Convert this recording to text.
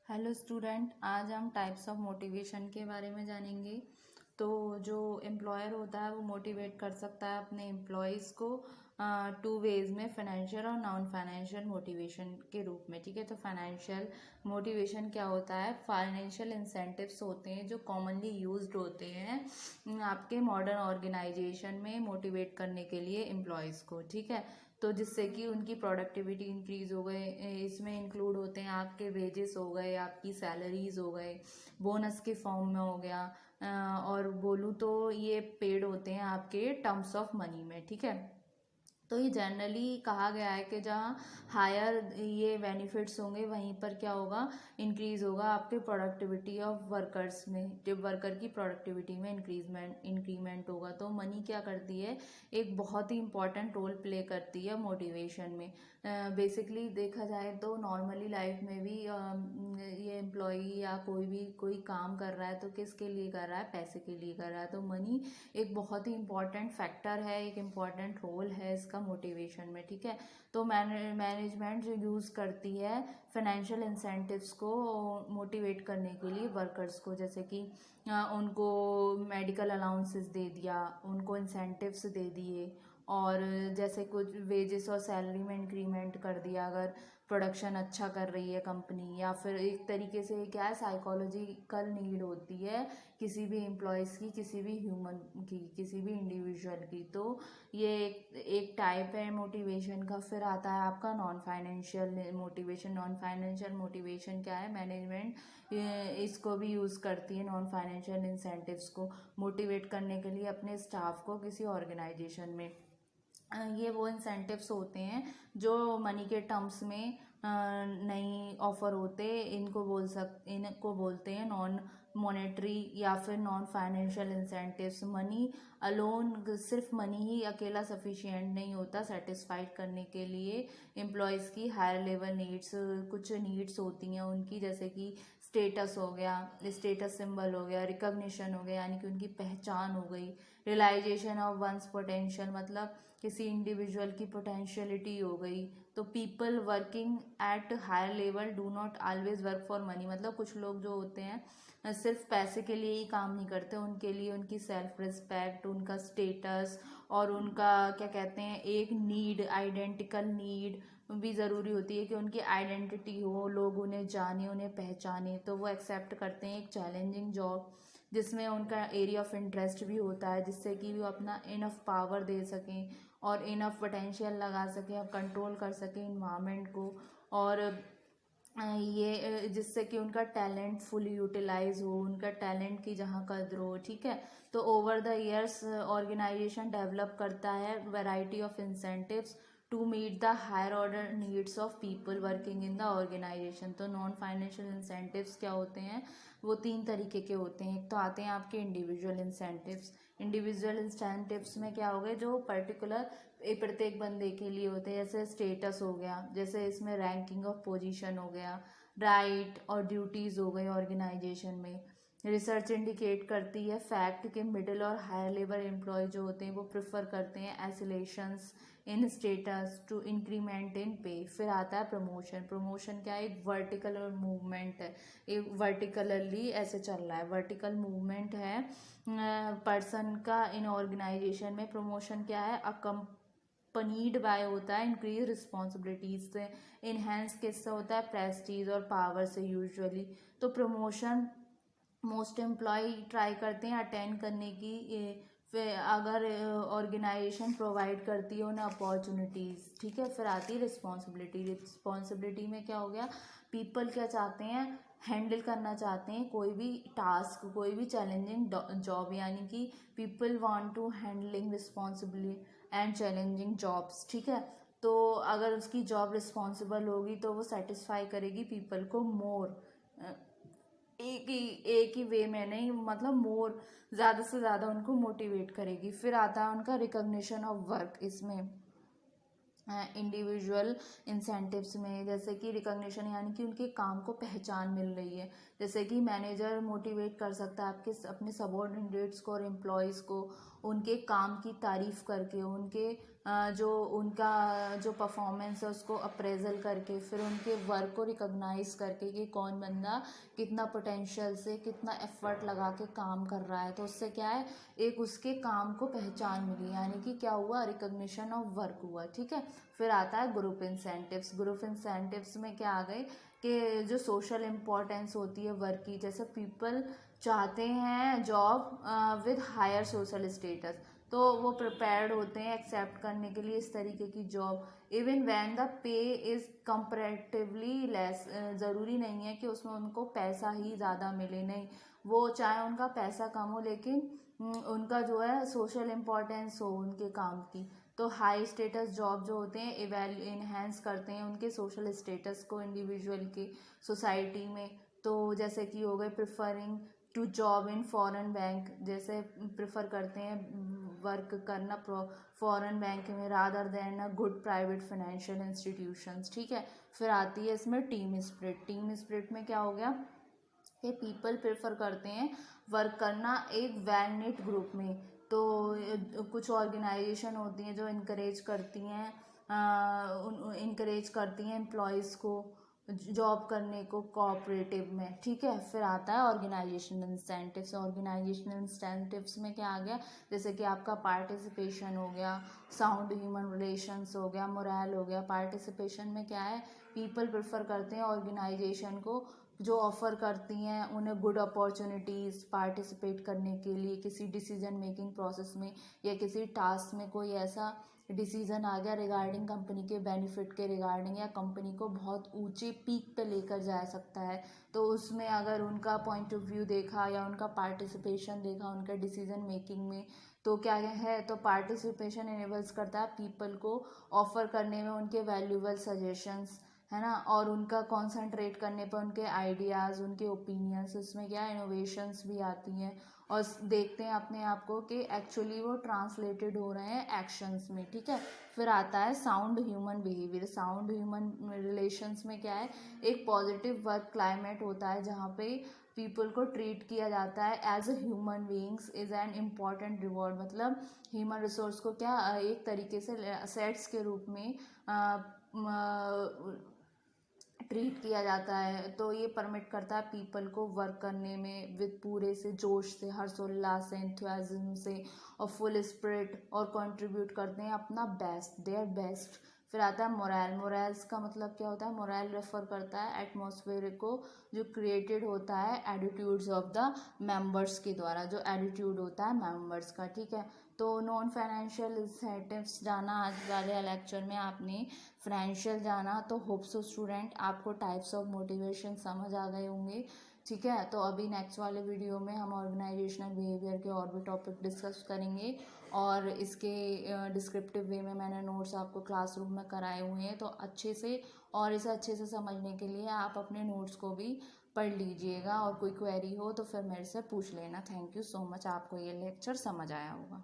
Hello student, आज हम types of motivation के बारे में जानेंगे। तो जो एम्प्लॉयर होता है वो मोटिवेट कर सकता है अपने एम्प्लॉयज़ को टू वेज में, फाइनेंशियल और नॉन फाइनेंशियल मोटिवेशन के रूप में। ठीक है, तो फाइनेंशियल मोटिवेशन क्या होता है? फाइनेंशियल इंसेंटिव्स होते हैं जो कॉमनली यूज्ड होते हैं आपके मॉडर्न ऑर्गेनाइजेशन में मोटिवेट करने के लिए एम्प्लॉयज़ को। ठीक है, तो जिससे कि उनकी प्रोडक्टिविटी इंक्रीज हो गए। इसमें इंक्लूड होते हैं आपके वेजेस हो गए, आपकी सैलरीज हो गए, बोनस के फॉर्म में हो गया, और बोलूँ तो ये पेड होते हैं आपके टर्म्स ऑफ मनी में। ठीक है, तो ये जनरली कहा गया है कि जहाँ हायर ये बेनिफिट्स होंगे वहीं पर क्या होगा, इंक्रीज होगा आपके प्रोडक्टिविटी ऑफ वर्कर्स में। जब वर्कर की प्रोडक्टिविटी में इंक्रीमेंट होगा तो मनी क्या करती है, एक बहुत ही इंपॉर्टेंट रोल प्ले करती है मोटिवेशन में। बेसिकली देखा जाए तो नॉर्मली लाइफ में भी ये एम्प्लॉई या कोई काम कर रहा है तो किसके लिए कर रहा है? पैसे के लिए कर रहा है। तो मनी एक बहुत ही इम्पॉर्टेंट फैक्टर है, एक इम्पॉर्टेंट रोल है इसका मोटिवेशन में। ठीक है, तो मैनेजमेंट जो यूज़ करती है फाइनेंशियल इंसेंटिव्स को मोटिवेट करने के लिए वर्कर्स को, जैसे कि उनको मेडिकल अलाउंसेस दे दिया, उनको इंसेंटिव्स दे दिए, और जैसे कुछ वेजेस और सैलरी में इंक्रीमेंट कर दिया अगर प्रोडक्शन अच्छा कर रही है कंपनी। या फिर एक तरीके से क्या है, साइकोलॉजिकल नीड होती है किसी भी एम्प्लॉयज़ की, किसी भी ह्यूमन की, किसी भी इंडिविजुअल की। तो ये एक टाइप है मोटिवेशन का। फिर आता है आपका non financial motivation. Non financial motivation क्या है? मैनेजमेंट इसको भी यूज़ करती है नॉन फाइनेंशियल इंसेंटिव्स को मोटिवेट करने के लिए अपने स्टाफ को किसी ऑर्गेनाइजेशन में। ये वो इंसेंटिव्स होते हैं जो मनी के टर्म्स में नहीं ऑफर होते। इनको बोलते हैं नॉन मॉनेटरी या फिर non financial incentives. Money alone, सिर्फ मनी ही अकेला सफिशिएंट नहीं होता सेटिस्फाइड करने के लिए एम्प्लॉयज़ की हायर लेवल नीड्स। कुछ नीड्स होती हैं उनकी, जैसे कि स्टेटस हो गया, स्टेटस सिंबल हो गया, रिकॉग्निशन हो गया, यानी कि उनकी पहचान हो गई, रियलाइजेशन ऑफ वंस पोटेंशियल, मतलब किसी इंडिविजुअल की पोटेंशियलिटी हो गई। तो people working at higher level do not always work for money, मतलब कुछ लोग जो होते हैं सिर्फ पैसे के लिए ही काम नहीं करते, उनके लिए उनकी सेल्फ रिस्पेक्ट, उनका स्टेटस और उनका क्या कहते हैं, एक नीड, आइडेंटिकल नीड भी ज़रूरी होती है कि उनकी आइडेंटिटी हो, लोग उन्हें जाने, उन्हें पहचाने। तो वो एक्सेप्ट करते हैं एक चैलेंजिंग जॉब जिसमें उनका एरिया ऑफ इंटरेस्ट भी होता है, जिससे कि वो अपना इनफ पावर दे सकें और इनफ पोटेंशियल लगा सकें और कंट्रोल कर सकें इन्वायरमेंट को। और ये जिससे कि उनका टैलेंट फुली यूटिलाइज हो, उनका टैलेंट की जहाँ कद्र हो। ठीक है, तो over the years organisation develop करता है variety of incentives to meet the higher order needs of people working in the organisation. तो नॉन फाइनेंशियल इंसेंटिव्स क्या होते हैं? वो तीन तरीके के होते हैं। एक तो आते हैं आपके इंडिविजुअल इंसेंटिव्स। इंडिविजुअल इंसेंटिव्स में क्या हो गए, जो पर्टिकुलर प्रत्येक बंदे के लिए होते हैं, जैसे स्टेटस हो गया, जैसे इसमें रैंकिंग ऑफ पोजीशन हो गया, राइट और ड्यूटीज़ हो गई ऑर्गेनाइजेशन में। रिसर्च इंडिकेट करती है फैक्ट कि मिडिल और हायर लेवल एम्प्लॉय जो होते हैं वो प्रेफर करते हैं escalations in status to increment in pay. फिर आता है प्रमोशन। प्रमोशन क्या है? एक वर्टिकल मूवमेंट है, एक वर्टिकलली ऐसे चल रहा है, वर्टिकल मूवमेंट है पर्सन का इन ऑर्गेनाइजेशन में। प्रमोशन क्या है? अकम्पनीड बाय होता है इंक्रीज रिस्पॉन्सिबिलिटीज से, इनहेंस किससे होता है? प्रेस्टीज और पावर से यूजुअली। तो प्रमोशन मोस्ट एम्प्लॉय ट्राई करते हैं अटेंड करने की, फिर अगर ऑर्गेनाइजेशन प्रोवाइड करती है उन्हें अपॉर्चुनिटीज़। ठीक है, फिर आती है रिस्पॉन्सिबिलिटी। रिस्पॉन्सिबिलिटी में क्या हो गया, पीपल क्या चाहते हैं, हैंडल करना चाहते हैं कोई भी टास्क, कोई भी चैलेंजिंग जॉब, यानी कि people want to handling responsibility and challenging jobs. ठीक है, तो अगर उसकी जॉब रिस्पॉन्सिबल होगी तो वो सेटिस्फाई करेगी पीपल को मोर, एक ही वे में नहीं, मतलब मोर, ज़्यादा से ज़्यादा उनको मोटिवेट करेगी। फिर आता है उनका रिकॉग्निशन ऑफ वर्क। इसमें इंडिविजुअल इंसेंटिव्स में जैसे कि रिकॉग्निशन, यानी कि उनके काम को पहचान मिल रही है। जैसे कि मैनेजर मोटिवेट कर सकता है आपके अपने सबऑर्डिनेट्स को और एम्प्लॉयज़ को, उनके काम की तारीफ़ करके, उनके जो उनका जो परफॉर्मेंस है उसको अप्रेजल करके, फिर उनके वर्क को रिकॉग्नाइज करके कि कौन बंदा कितना पोटेंशियल से कितना एफर्ट लगा के काम कर रहा है, तो उससे क्या है, एक उसके काम को पहचान मिली, यानी कि क्या हुआ, रिकॉग्निशन ऑफ वर्क हुआ। ठीक है, फिर आता है ग्रुप इंसेंटिव्स। ग्रुप इंसेंटिव्स में क्या आ गए कि जो सोशल इम्पोर्टेंस होती है वर्क की, जैसे पीपल चाहते हैं job with higher social status, तो वो प्रिपेयर्ड होते हैं एक्सेप्ट करने के लिए इस तरीके की job, even when the pay is comparatively less. ज़रूरी नहीं है कि उसमें उनको पैसा ही ज़्यादा मिले, नहीं, वो चाहे उनका पैसा कम हो लेकिन उनका जो है सोशल इम्पोर्टेंस हो उनके काम की। तो हाई स्टेटस जॉब जो होते हैं इन्हेंस करते हैं उनके सोशल स्टेटस को इंडिविजुअल के सोसाइटी में। तो जैसे कि हो गए preferring to job in foreign bank, जैसे प्रिफर करते हैं वर्क करना फॉरेन बैंक में rather than a good private financial institutions. ठीक है, फिर आती है इसमें टीम स्पिरिट। टीम स्पिरिट में क्या हो गया कि पीपल प्रेफर करते हैं वर्क करना एक वेल निट ग्रुप में। तो कुछ ऑर्गेनाइजेशन होती हैं जो इनकरेज करती हैं एम्प्लॉयज़ को जॉब करने को कोऑपरेटिव में। ठीक है, फिर आता है ऑर्गेनाइजेशनल इंसेंटिव्स। ऑर्गेनाइजेशनल इंसेंटिव्स में क्या आ गया, जैसे कि आपका पार्टिसिपेशन हो गया, साउंड ह्यूमन रिलेशंस हो गया, मोरल हो गया। पार्टिसिपेशन में क्या है, पीपल प्रेफर करते हैं ऑर्गेनाइजेशन को जो ऑफ़र करती हैं उन्हें गुड अपॉर्चुनिटीज़ पार्टिसिपेट करने के लिए किसी डिसीजन मेकिंग प्रोसेस में, या किसी टास्क में कोई ऐसा डिसीज़न आ गया रिगार्डिंग कंपनी के बेनिफिट के रिगार्डिंग, या कंपनी को बहुत ऊंचे पीक पे लेकर जा सकता है, तो उसमें अगर उनका पॉइंट ऑफ व्यू देखा या उनका पार्टिसिपेशन देखा उनका डिसीजन मेकिंग में, तो क्या है, तो पार्टिसिपेशन इनेबल्स करता है पीपल को ऑफ़र करने में उनके वैल्यूबल सजेशंस, है ना, और उनका कॉन्सेंट्रेट करने पर उनके आइडियाज़, उनके ओपिनियंस, उसमें क्या इनोवेशंस भी आती हैं, और देखते हैं अपने आप को कि एक्चुअली वो ट्रांसलेटेड हो रहे हैं एक्शंस में। ठीक है, फिर आता है sound human behaviour. Sound human relations में क्या है, एक पॉजिटिव वर्क क्लाइमेट होता है जहाँ पे पीपल को ट्रीट किया जाता है as a human beings is an important reward. मतलब ह्यूमन रिसोर्स को क्या एक तरीके से असेट्स के रूप में ट्रीट किया जाता है। तो ये परमिट करता है पीपल को वर्क करने में विद पूरे से जोश से, हर्षोल्लास से, एंथुसियाज्म से और फुल स्पिरिट, और कंट्रीब्यूट करते हैं अपना बेस्ट, देयर बेस्ट। फिर आता है मोरल। मोरल्स का मतलब क्या होता है, मोरल रेफर करता है एटमॉस्फेयर को जो क्रिएटेड होता है एटीट्यूड्स ऑफ द मेंबर्स के द्वारा, जो एटीट्यूड होता है मेंबर्स का। ठीक है, तो नॉन फाइनेंशियल इंसेंटिव्स जाना आज वाले लेक्चर में आपने, फाइनेंशियल जाना, तो होप सो स्टूडेंट आपको टाइप्स ऑफ मोटिवेशन समझ आ गए होंगे। ठीक है, तो अभी नेक्स्ट वाले वीडियो में हम ऑर्गेनाइजेशनल बिहेवियर के और भी टॉपिक डिस्कस करेंगे, और इसके डिस्क्रिप्टिव वे में मैंने नोट्स आपको क्लासरूम में कराए हुए हैं, तो अच्छे से और इसे अच्छे से समझने के लिए आप अपने नोट्स को भी पढ़ लीजिएगा, और कोई क्वेरी हो तो फिर मेरे से पूछ लेना। थैंक यू सो मच, आपको ये लेक्चर समझ आया होगा।